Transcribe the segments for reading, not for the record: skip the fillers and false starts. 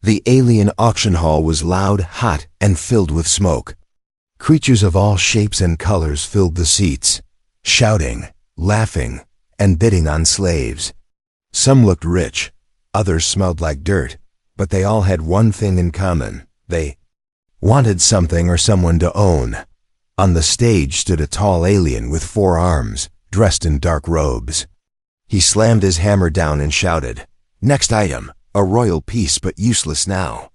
The alien auction hall was loud, hot, and filled with smoke. Creatures of all shapes and colors filled the seats, shouting, laughing, and bidding on slaves. Some looked rich, others smelled like dirt, but they all had one thing in common: they wanted something or someone to own. On the stage stood a tall alien with 4 arms, dressed in dark robes. He slammed his hammer down and shouted, "Next item, a royal piece but useless now.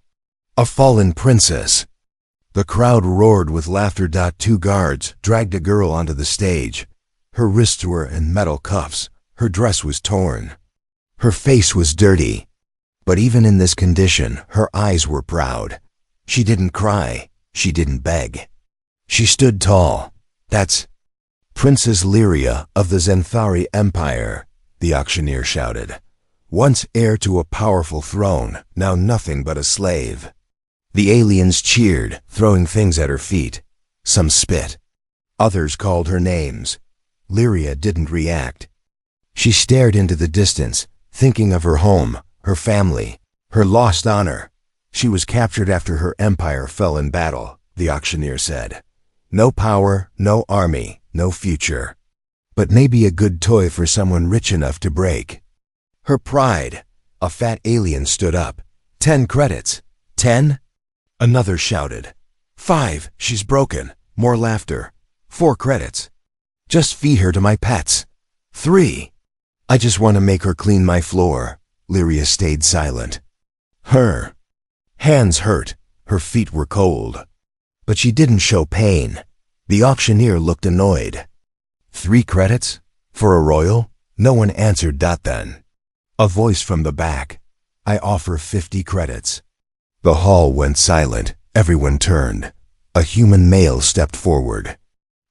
A fallen princess." The crowd roared with laughter. 2 guards dragged a girl onto the stage. Her wrists were in metal cuffs. Her dress was torn. Her face was dirty. But even in this condition, her eyes were proud. She didn't cry. She didn't beg. She stood tall. "That's Princess Lyria of the Zenthari Empire," the auctioneer shouted. "Once heir to a powerful throne, now nothing but a slave." The aliens cheered, throwing things at her feet. Some spit. Others called her names. Lyria didn't react. She stared into the distance, thinking of her home, her family, her lost honor. She was captured after her empire fell in battle, the auctioneer said. No power, no army, no future. But maybe a good toy for someone rich enough to break. Her pride. A fat alien stood up. 10 credits. 10? Another shouted. 5, she's broken. More laughter. 4 credits. Just feed her to my pets. 3. I just want to make her clean my floor. Lyria stayed silent. Her hands hurt. Her feet were cold. But she didn't show pain. The auctioneer looked annoyed. 3 credits? For a royal? No one answered. Then a voice from the back. I offer 50 credits. The hall went silent. Everyone turned. A human male stepped forward.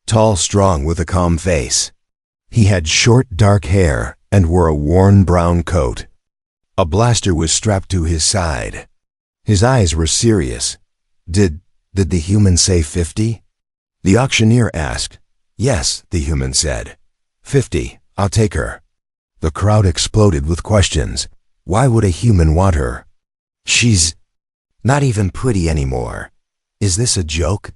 Tall, strong, with a calm face. He had short, dark hair and wore a worn brown coat. A blaster was strapped to his side. His eyes were serious. Did the human say 50? The auctioneer asked. Yes, the human said. 50, I'll take her. The crowd exploded with questions. Why would a human want her? She's not even pretty anymore. Is this a joke?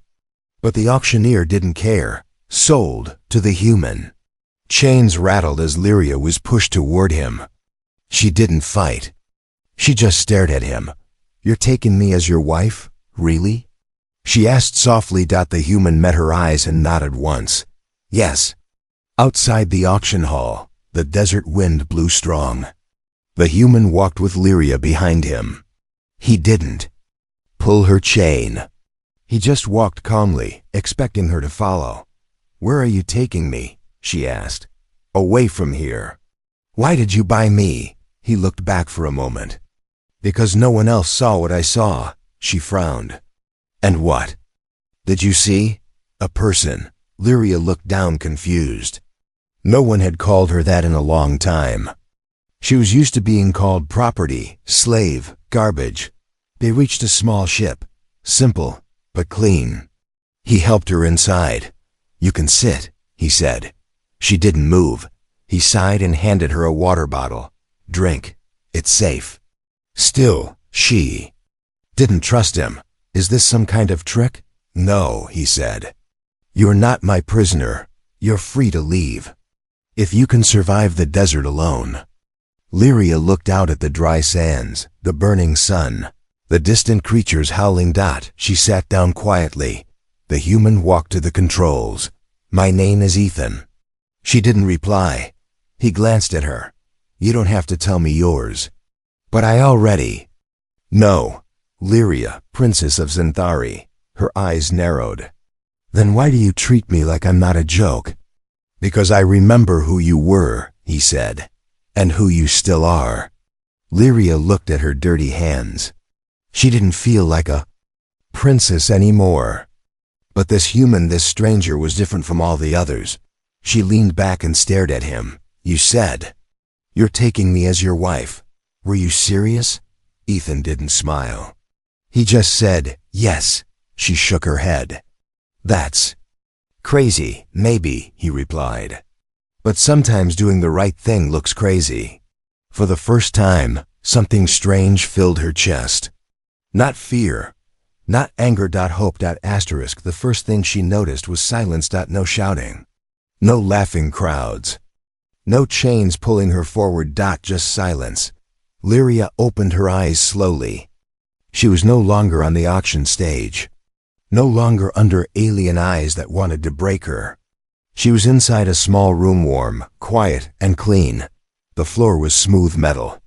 But the auctioneer didn't care. Sold to the human. Chains rattled as Lyria was pushed toward him. She didn't fight. She just stared at him. You're taking me as your wife? Really? She asked softly. The human met her eyes and nodded once. Yes. Outside the auction hall, the desert wind blew strong. The human walked with Lyria behind him. He didn't pull her chain. He just walked calmly, expecting her to follow. Where are you taking me? She asked. Away from here. Why did you buy me? He looked back for a moment. Because no one else saw what I saw, she frowned. And what? Did you see? A person. Lyria looked down, confused. No one had called her that in a long time. She was used to being called property, slave, garbage. They reached a small ship. Simple, but clean. He helped her inside. You can sit, he said. She didn't move. He sighed and handed her a water bottle. Drink. It's safe. Still, she didn't trust him. Is this some kind of trick? No, he said. You're not my prisoner. You're free to leave. If you can survive the desert alone. Lyria looked out at the dry sands, the burning sun, the distant creatures howling. She sat down quietly. The human walked to the controls. My name is Ethan. She didn't reply. He glanced at her. You don't have to tell me yours. But I already. No. Lyria, Princess of Zenthari. Her eyes narrowed. Then why do you treat me like I'm not a joke? Because I remember who you were, he said, and who you still are. Lyria looked at her dirty hands. She didn't feel like a princess anymore. But this human, this stranger, was different from all the others. She leaned back and stared at him. You said, you're taking me as your wife. Were you serious? Ethan didn't smile. He just said, yes. She shook her head. That's crazy, maybe, he replied. But sometimes doing the right thing looks crazy. For the first time, something strange filled her chest. Not fear. Not anger. Hope. Asterisk. The first thing she noticed was silence. No shouting. No laughing crowds. No chains pulling her forward. Just silence. Lyria opened her eyes slowly. She was no longer on the auction stage. No longer under alien eyes that wanted to break her. She was inside a small room, warm, quiet, and clean. The floor was smooth metal.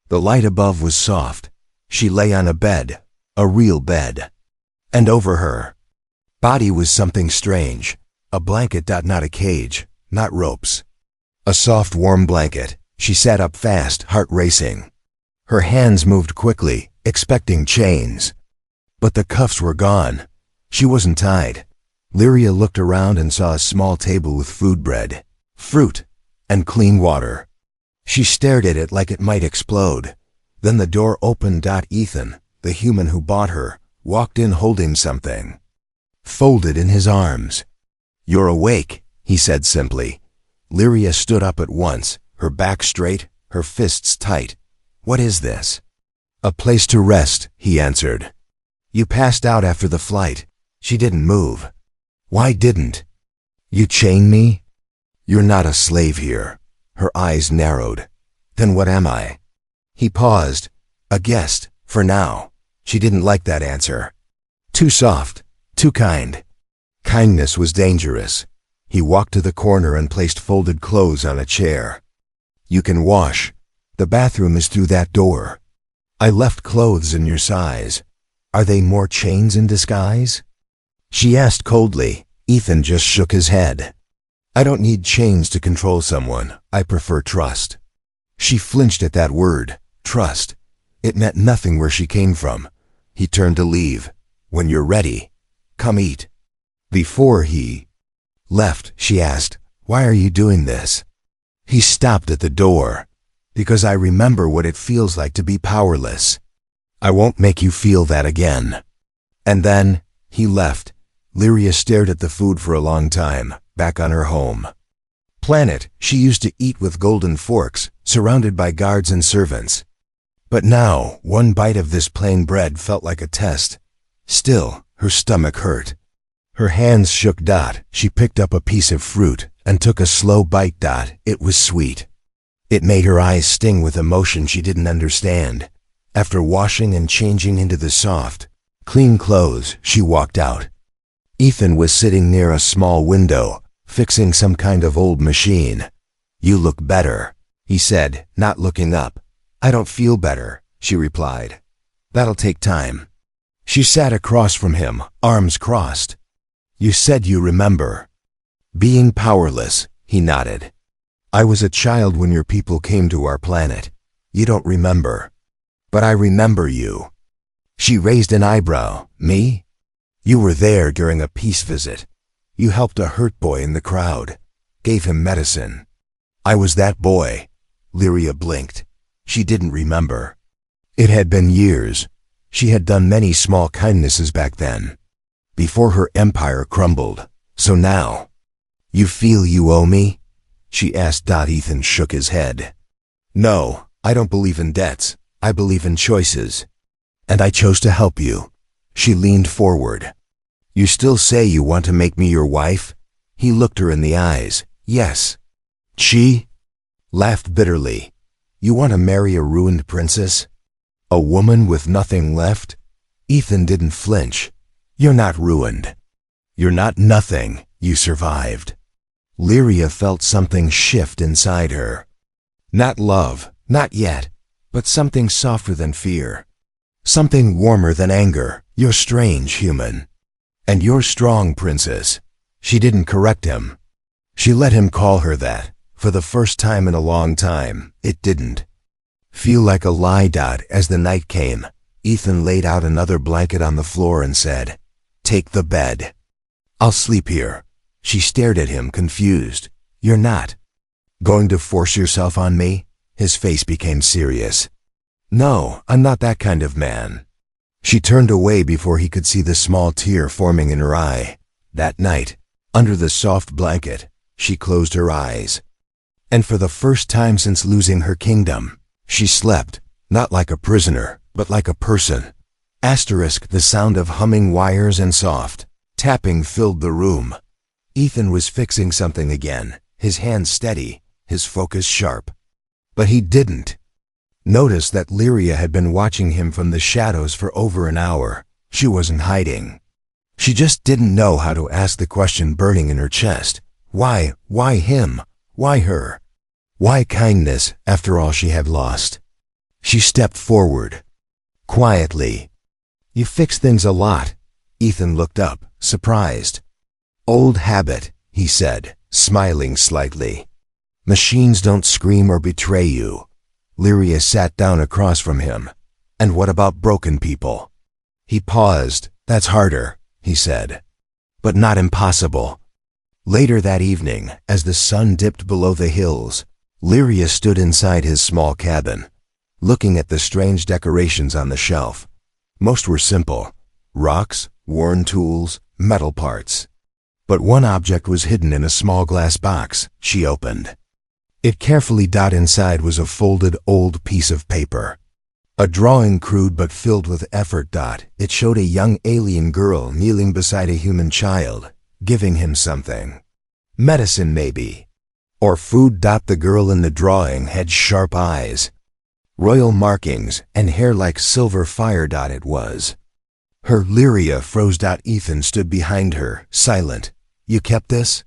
The light above was soft. She lay on a bed, a real bed. And over her body was something strange. A blanket. Not a cage, not ropes. A soft, warm blanket. She sat up fast, heart racing. Her hands moved quickly, expecting chains. But the cuffs were gone. She wasn't tied. Lyria looked around and saw a small table with food, bread, fruit, and clean water. She stared at it like it might explode. Then the door opened. Ethan, the human who bought her, walked in holding something folded in his arms. "You're awake," he said simply. Lyria stood up at once, her back straight, her fists tight. "What is this?" "A place to rest," he answered. "You passed out after the flight." She didn't move. "Why didn't you chain me?" "You're not a slave here." Her eyes narrowed. "Then what am I?" He paused. "A guest, for now." She didn't like that answer. Too soft, too kind. Kindness was dangerous. He walked to the corner and placed folded clothes on a chair. "You can wash. The bathroom is through that door. I left clothes in your size. Are they more chains in disguise?" She asked coldly. Ethan just shook his head. "I don't need chains to control someone. I prefer trust." She flinched at that word, trust. It meant nothing where she came from. He turned to leave. "When you're ready, come eat." Before he left, she asked, "Why are you doing this?" He stopped at the door. "Because I remember what it feels like to be powerless. I won't make you feel that again." And then he left. Lyria stared at the food for a long time, back on her home planet. She used to eat with golden forks, surrounded by guards and servants. But now, one bite of this plain bread felt like a test. Still, her stomach hurt. Her hands shook. She picked up a piece of fruit and took a slow bite. It was sweet. It made her eyes sting with emotion she didn't understand. After washing and changing into the soft, clean clothes, she walked out. Ethan was sitting near a small window, fixing some kind of old machine. "You look better," he said, not looking up. "I don't feel better," she replied. "That'll take time." She sat across from him, arms crossed. "You said you remember being powerless," he nodded. "I was a child when your people came to our planet. You don't remember. But I remember you." She raised an eyebrow. "Me? You were there during a peace visit. You helped a hurt boy in the crowd, gave him medicine." "I was that boy." Lyria blinked. She didn't remember. It had been years. She had done many small kindnesses back then, before her empire crumbled. So now, "You feel you owe me?" she asked. Ethan shook his head. "No, I don't believe in debts. I believe in choices. And I chose to help you." She leaned forward. "You still say you want to make me your wife?" He looked her in the eyes. "Yes." She laughed bitterly. "You want to marry a ruined princess? A woman with nothing left?" Ethan didn't flinch. "You're not ruined. You're not nothing. You survived." Lyria felt something shift inside her. Not love, not yet, but something softer than fear. Something warmer than anger. "You're strange, human. And you're strong, princess." She didn't correct him. She let him call her that. For the first time in a long time, it didn't feel like a lie. As the night came, Ethan laid out another blanket on the floor and said, "Take the bed. I'll sleep here." She stared at him, confused. "You're not going to force yourself on me?" His face became serious. "No, I'm not that kind of man." She turned away before he could see the small tear forming in her eye. That night, under the soft blanket, she closed her eyes. And for the first time since losing her kingdom, she slept, not like a prisoner, but like a person. Asterisk, the sound of humming wires and soft tapping filled the room. Ethan was fixing something again, his hands steady, his focus sharp. But he didn't notice that Lyria had been watching him from the shadows for over an hour. She wasn't hiding. She just didn't know how to ask the question burning in her chest. Why him? Why her? Why kindness after all she had lost? She stepped forward. Quietly. You fix things a lot. Ethan looked up, surprised. Old habit, he said, smiling slightly. Machines don't scream or betray you. Lyria sat down across from him. And what about broken people? He paused. That's harder, he said. But not impossible. Later that evening, as the sun dipped below the hills, Lyria stood inside his small cabin, looking at the strange decorations on the shelf. Most were simple. Rocks, worn tools, metal parts. But one object was hidden in a small glass box she opened. It carefully inside was a folded old piece of paper. A drawing crude but filled with effort. It showed a young alien girl kneeling beside a human child, giving him something. Medicine, maybe. Or food. The girl in the drawing had sharp eyes, royal markings, and hair like silver fire. It was her. Lyria froze. Ethan stood behind her, silent. You kept this?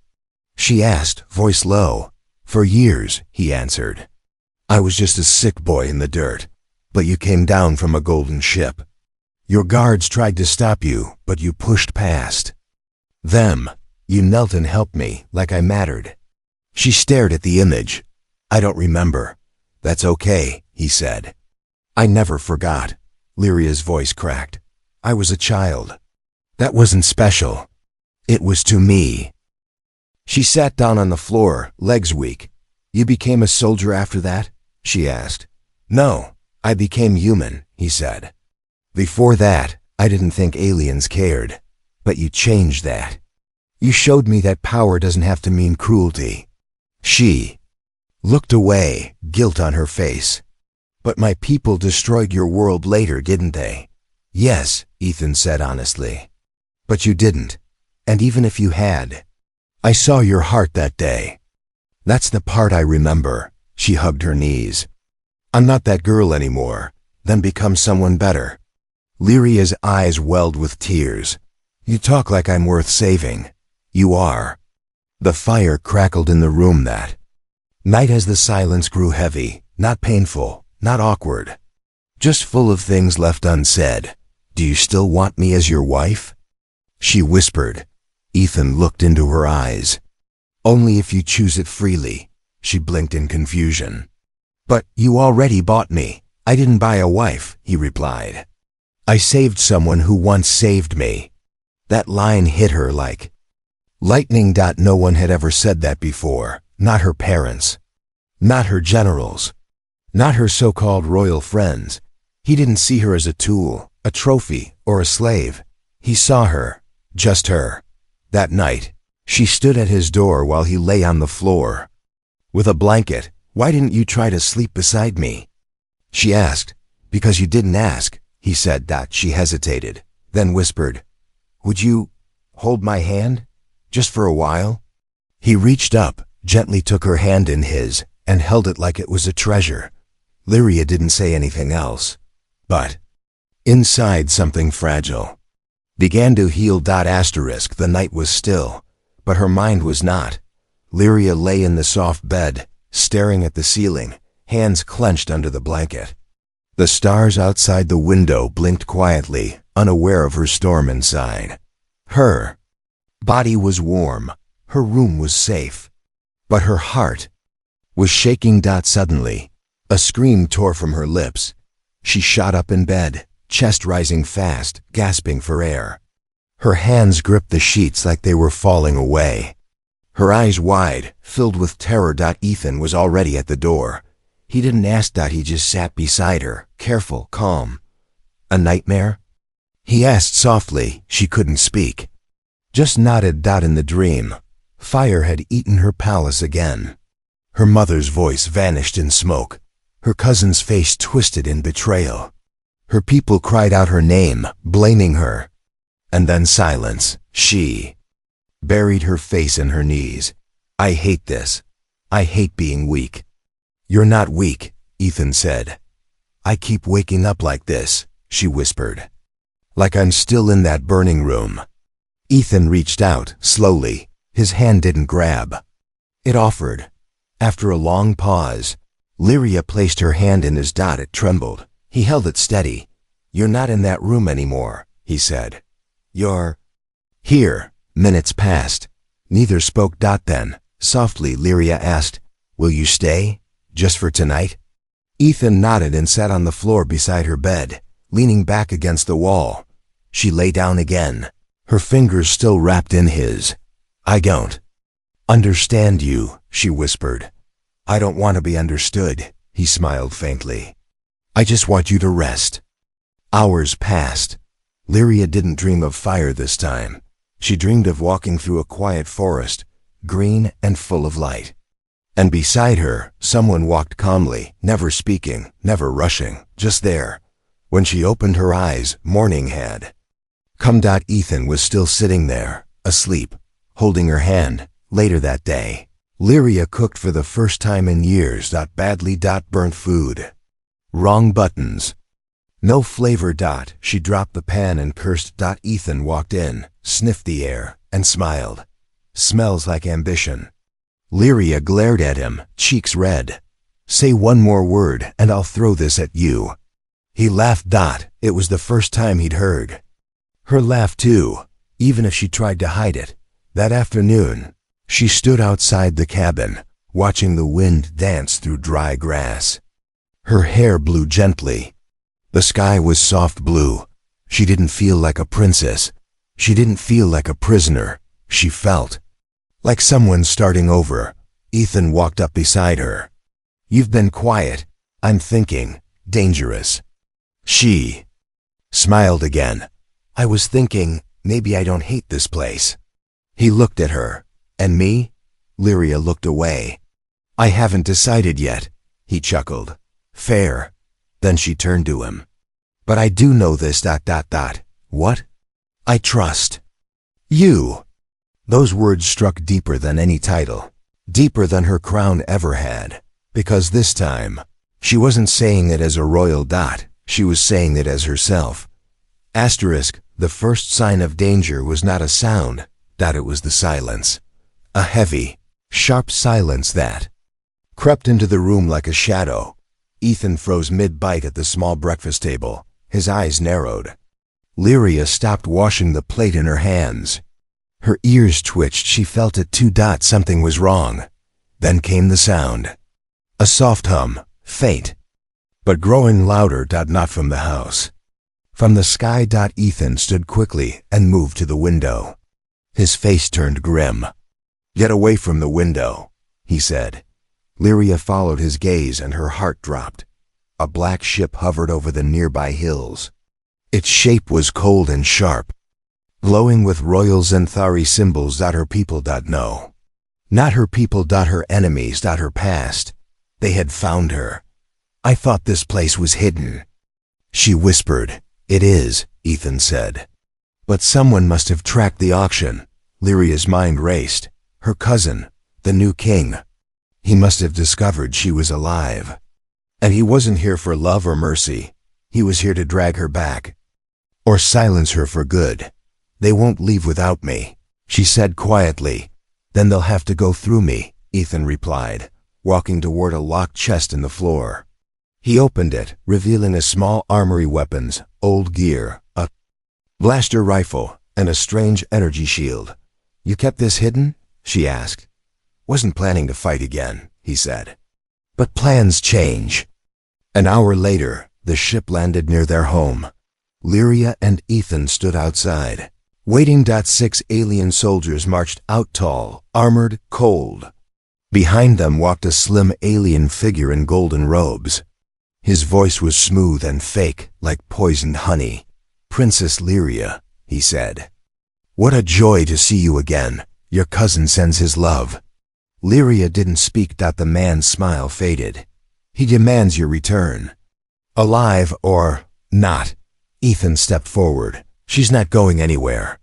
She asked, voice low. For years, he answered. I was just a sick boy in the dirt. But you came down from a golden ship. Your guards tried to stop you, but you pushed past them. You knelt and helped me, like I mattered. She stared at the image. I don't remember. That's okay, he said. I never forgot. Lyria's voice cracked. I was a child. That wasn't special. It was to me. She sat down on the floor, legs weak. You became a soldier after that? She asked. No, I became human, he said. Before that, I didn't think aliens cared. But you changed that. You showed me that power doesn't have to mean cruelty. She looked away, guilt on her face. But my people destroyed your world later, didn't they? Yes, Ethan said honestly. But you didn't. And even if you had, I saw your heart that day. That's the part I remember. She hugged her knees. I'm not that girl anymore. Then become someone better. Lyria's eyes welled with tears. You talk like I'm worth saving. You are. The fire crackled in the room that night as the silence grew heavy, not painful, not awkward. Just full of things left unsaid. Do you still want me as your wife? She whispered. Ethan looked into her eyes. Only if you choose it freely. She blinked in confusion. But you already bought me. I didn't buy a wife, he replied. I saved someone who once saved me. That line hit her like lightning. No one had ever said that before. Not her parents. Not her generals. Not her so-called royal friends. He didn't see her as a tool, a trophy, or a slave. He saw her. Just her. That night, she stood at his door while he lay on the floor with a blanket. Why didn't you try to sleep beside me? She asked. Because you didn't ask, he said. She hesitated, then whispered, would you hold my hand? Just for a while? He reached up, gently took her hand in his, and held it like it was a treasure. Lyria didn't say anything else. But inside, something fragile began to heal. Asterisk, the night was still, but her mind was not. Lyria lay in the soft bed, staring at the ceiling, hands clenched under the blanket. The stars outside the window blinked quietly, unaware of her storm inside. Her body was warm, her room was safe, but her heart was shaking. Suddenly, a scream tore from her lips. She shot up in bed, chest rising fast, gasping for air. Her hands gripped the sheets like they were falling away. Her eyes wide, filled with terror. Ethan was already at the door. He didn't ask. He just sat beside her, careful, calm. A nightmare? He asked softly. She couldn't speak. Just nodded. In the dream, fire had eaten her palace again. Her mother's voice vanished in smoke. Her cousin's face twisted in betrayal. Her people cried out her name, blaming her. And then silence. She buried her face in her knees. I hate this. I hate being weak. You're not weak, Ethan said. I keep waking up like this, she whispered. Like I'm still in that burning room. Ethan reached out, slowly. His hand didn't grab. It offered. After a long pause, Lyria placed her hand in his. It trembled. He held it steady. You're not in that room anymore, he said. You're here. Minutes passed. Neither spoke. Then, softly, Lyria asked, will you stay? Just for tonight? Ethan nodded and sat on the floor beside her bed, leaning back against the wall. She lay down again, her fingers still wrapped in his. I don't understand you, she whispered. I don't want to be understood, he smiled faintly. I just want you to rest. Hours passed. Lyria didn't dream of fire this time. She dreamed of walking through a quiet forest, green and full of light. And beside her, someone walked calmly, never speaking, never rushing, just there. When she opened her eyes, morning had come. Ethan was still sitting there, asleep, holding her hand. Later that day, Lyria cooked for the first time in years. Badly. Burnt food. Wrong buttons. No flavor. She dropped the pan and cursed. Ethan walked in, sniffed the air, and smiled. Smells like ambition. Lyria glared at him, cheeks red. Say one more word and I'll throw this at you. He laughed. It was the first time he'd heard her laugh too, even if she tried to hide it. That afternoon, she stood outside the cabin, watching the wind dance through dry grass. Her hair blew gently. The sky was soft blue. She didn't feel like a princess. She didn't feel like a prisoner. She felt like someone starting over. Ethan walked up beside her. You've been quiet. I'm thinking. Dangerous. She smiled again. I was thinking, maybe I don't hate this place. He looked at her. And me? Lyria looked away. I haven't decided yet, he chuckled. Fair. Then she turned to him. But I do know this. What? I trust you. Those words struck deeper than any title, deeper than her crown ever had, because this time, she wasn't saying it as a royal. She was saying it as herself. Asterisk, the first sign of danger was not a sound, it was the silence. A heavy, sharp silence that crept into the room like a shadow. Ethan froze mid-bite at the small breakfast table, his eyes narrowed. Lyria stopped washing the plate in her hands. Her ears twitched. She felt it too. Something was wrong. Then came the sound. A soft hum, faint, but growing louder. Not from the house. From the sky. Ethan stood quickly and moved to the window. His face turned grim. Get away from the window, he said. Lyria followed his gaze and her heart dropped. A black ship hovered over the nearby hills. Its shape was cold and sharp, glowing with royal Zenthari symbols. Her people. No. Not her people. Her enemies. Her past. They had found her. I thought this place was hidden. She whispered. It is, Ethan said. But someone must have tracked the auction. Lyria's mind raced. Her cousin, the new king. He must have discovered she was alive. And he wasn't here for love or mercy. He was here to drag her back. Or silence her for good. They won't leave without me, she said quietly. Then they'll have to go through me, Ethan replied, walking toward a locked chest in the floor. He opened it, revealing a small armory, weapons, old gear, a blaster rifle, and a strange energy shield. You kept this hidden? She asked. Wasn't planning to fight again, he said. But plans change. An hour later, the ship landed near their home. Lyria and Ethan stood outside, waiting. 6 alien soldiers marched out, tall, armored, cold. Behind them walked a slim alien figure in golden robes. His voice was smooth and fake, like poisoned honey. Princess Lyria, he said. What a joy to see you again. Your cousin sends his love. Lyria didn't speak. The man's smile faded. He demands your return. Alive or Not. Ethan stepped forward. She's not going anywhere.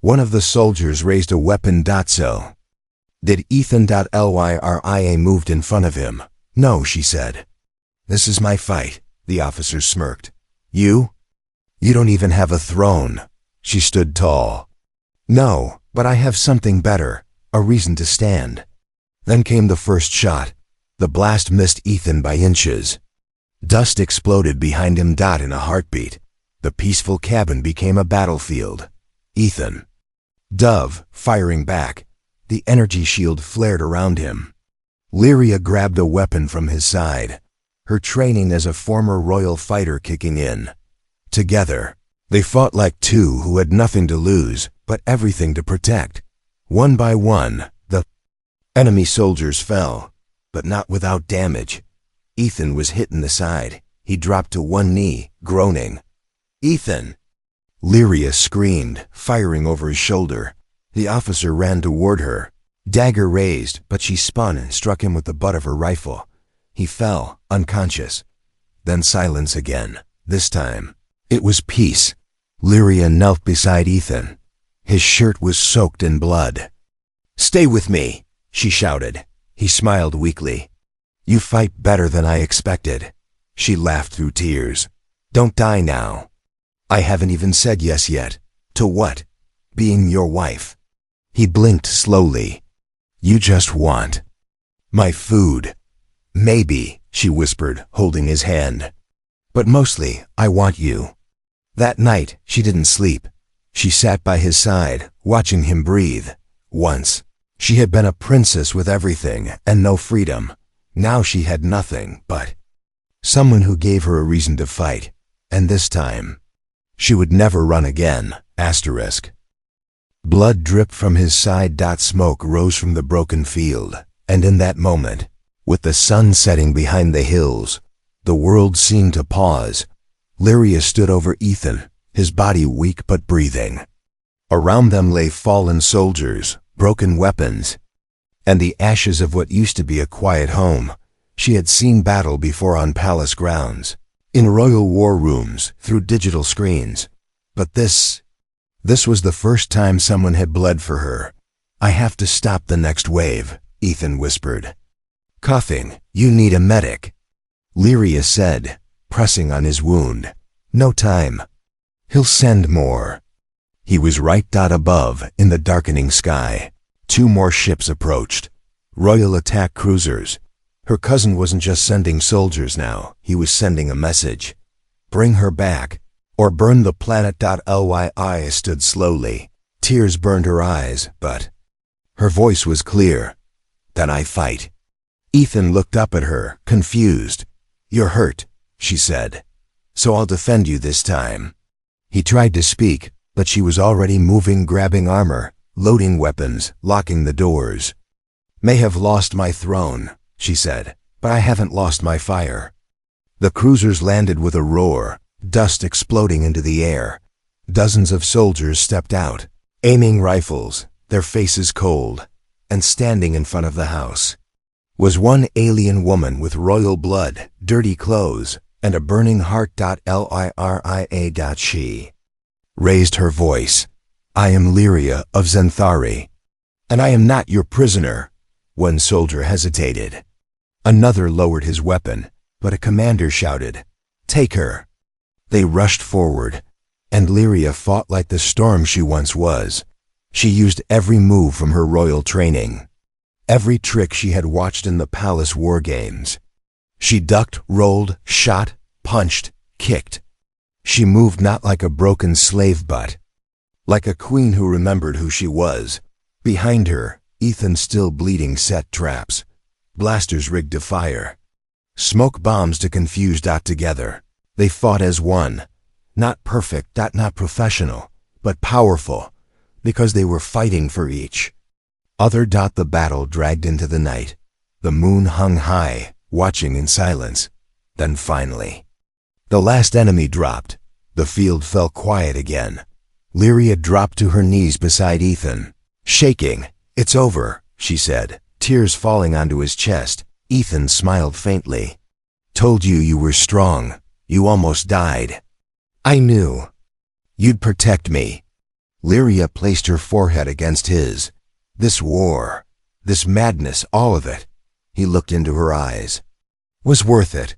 One of the soldiers raised a weapon. So. Did Ethan. Lyria moved in front of him. No, she said. This is my fight, the officer smirked. You? You don't even have a throne. She stood tall. No, but I have something better, a reason to stand. Then came the first shot. The blast missed Ethan by inches. Dust exploded behind him. In a heartbeat, the peaceful cabin became a battlefield. Ethan. Dove, firing back. The energy shield flared around him. Lyria grabbed a weapon from his side, her training as a former royal fighter kicking in. Together, they fought like two who had nothing to lose, but everything to protect. One by one, the enemy soldiers fell, but not without damage. Ethan was hit in the side. He dropped to one knee, groaning. Ethan! Lyria screamed, firing over his shoulder. The officer ran toward her. Dagger raised, but she spun and struck him with the butt of her rifle. He fell, unconscious. Then silence again. This time, it was peace. Lyria knelt beside Ethan. His shirt was soaked in blood. Stay with me, she shouted. He smiled weakly. You fight better than I expected. She laughed through tears. Don't die now. I haven't even said yes yet. To what? Being your wife. He blinked slowly. You just want my food. Maybe, she whispered, holding his hand. But mostly, I want you. That night, she didn't sleep. She sat by his side, watching him breathe. Once, she had been a princess with everything and no freedom. Now she had nothing but someone who gave her a reason to fight. And this time, she would never run again. Asterisk. Blood dripped from his side. Smoke rose from the broken field, and in that moment, with the sun setting behind the hills, the world seemed to pause. Lyria stood over Ethan, his body weak but breathing. Around them lay fallen soldiers, broken weapons, and the ashes of what used to be a quiet home. She had seen battle before on palace grounds, in royal war rooms, through digital screens. But this was the first time someone had bled for her. I have to stop the next wave, Ethan whispered. Coughing, you need a medic, Lyria said, pressing on his wound. No time. He'll send more. He was right. Above, in the darkening sky, two more ships approached. Royal attack cruisers. Her cousin wasn't just sending soldiers now, he was sending a message. Bring her back, or burn the planet. Lyria stood slowly. Tears burned her eyes, but her voice was clear. Then I fight. Ethan looked up at her, confused. You're hurt, she said. So I'll defend you this time. He tried to speak, but she was already moving, grabbing armor, loading weapons, locking the doors. May have lost my throne, she said, but I haven't lost my fire. The cruisers landed with a roar, dust exploding into the air. Dozens of soldiers stepped out, aiming rifles, their faces cold, and standing in front of the house was one alien woman with royal blood, dirty clothes, and a burning heart. Lyria. She raised her voice. I am Lyria of Zenthari, and I am not your prisoner. One soldier hesitated. Another lowered his weapon, but a commander shouted, Take her. They rushed forward, and Lyria fought like the storm she once was. She used every move from her royal training, every trick she had watched in the palace war games. She ducked, rolled, shot, punched, kicked. She moved not like a broken slave but like a queen who remembered who she was. Behind her, Ethan, still bleeding, set traps. Blasters rigged to fire. Smoke bombs to confuse. Together, they fought as one. Not perfect, not professional, but powerful, because they were fighting for each other. The battle dragged into the night. The moon hung high, watching in silence. Then finally, the last enemy dropped. The field fell quiet again. Lyria dropped to her knees beside Ethan, shaking. It's over, she said, tears falling onto his chest. Ethan smiled faintly. Told you you were strong. You almost died. I knew. You'd protect me. Lyria placed her forehead against his. This war, this madness, all of it, he looked into her eyes, was worth it.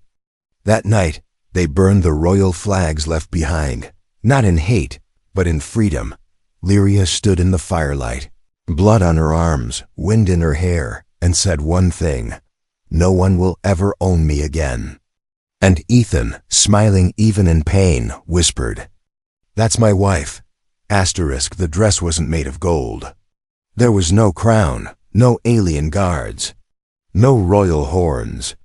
That night, they burned the royal flags left behind, not in hate, but in freedom. Lyria stood in the firelight, blood on her arms, wind in her hair, and said one thing: no one will ever own me again. And Ethan, smiling even in pain, whispered, "That's my wife." Asterisk, the dress wasn't made of gold. There was no crown, no alien guards, no royal horns,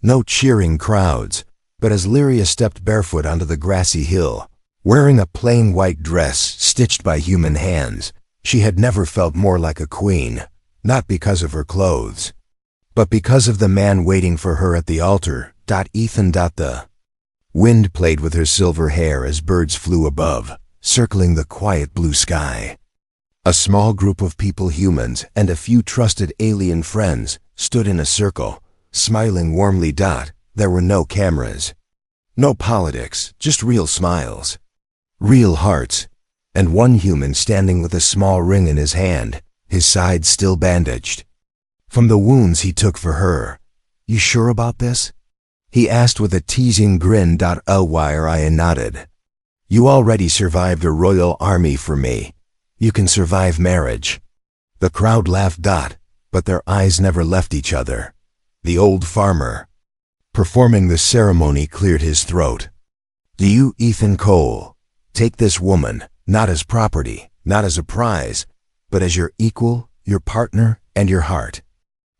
no cheering crowds, but as Lyria stepped barefoot onto the grassy hill, wearing a plain white dress stitched by human hands, she had never felt more like a queen, not because of her clothes, but because of the man waiting for her at the altar. Ethan. The wind played with her silver hair as birds flew above, circling the quiet blue sky. A small group of people, humans, and a few trusted alien friends stood in a circle, smiling warmly. There were no cameras, no politics, just real smiles, real hearts, and one human standing with a small ring in his hand, his side still bandaged from the wounds he took for her. "You sure about this?" he asked with a teasing grin. I nodded. "You already survived a royal army for me. You can survive marriage." The crowd laughed. But their eyes never left each other. The old farmer, performing the ceremony, cleared his throat. "Do you, Ethan Cole, take this woman, not as property, not as a prize, but as your equal, your partner, and your heart?"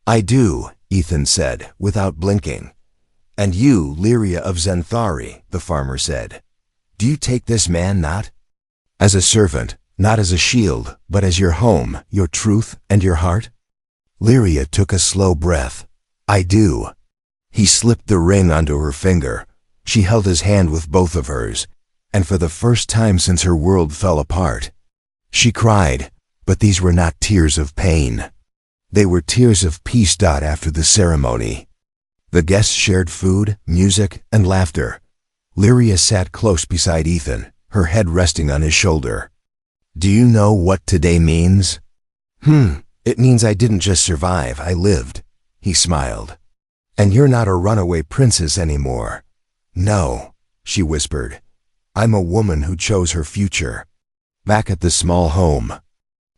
"I do," Ethan said, without blinking. "And you, Lyria of Zenthari," the farmer said, "do you take this man not as a servant, not as a shield, but as your home, your truth, and your heart?" Lyria took a slow breath. "I do." He slipped the ring onto her finger. She held his hand with both of hers, and for the first time since her world fell apart, she cried, but these were not tears of pain. They were tears of peace. After the ceremony, the guests shared food, music, and laughter. Lyria sat close beside Ethan, her head resting on his shoulder. "Do you know what today means?" It means I didn't just survive, I lived," he smiled. "And you're not a runaway princess anymore." "No," she whispered. "I'm a woman who chose her future." Back at the small home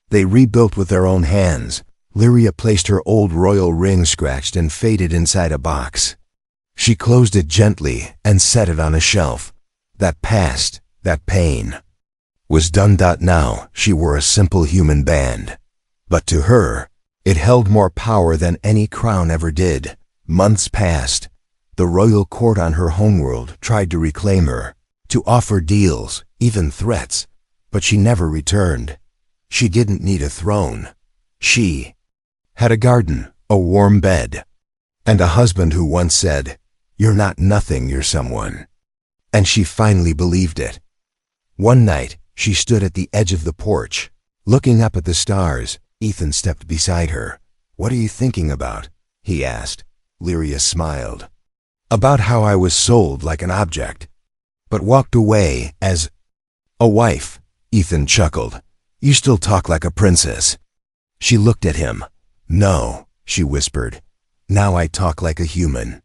they rebuilt with their own hands, Lyria placed her old royal ring, scratched and faded, inside a box. She closed it gently and set it on a shelf. That past, that pain, was done. Now she wore a simple human band. But to her, it held more power than any crown ever did. Months passed. The royal court on her homeworld tried to reclaim her, to offer deals, even threats, but she never returned. She didn't need a throne. She had a garden, a warm bed, and a husband who once said, "You're not nothing, you're someone." And she finally believed it. One night, she stood at the edge of the porch, looking up at the stars. Ethan stepped beside her. "What are you thinking about?" he asked. Lyria smiled. "About how I was sold like an object, but walked away as a wife." Ethan chuckled. "You still talk like a princess." She looked at him. "No," she whispered. "Now I talk like a human."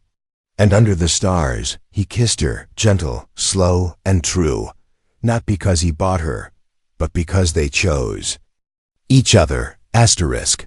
And under the stars, he kissed her, gentle, slow, and true, not because he bought her, but because they chose each other. Asterisk.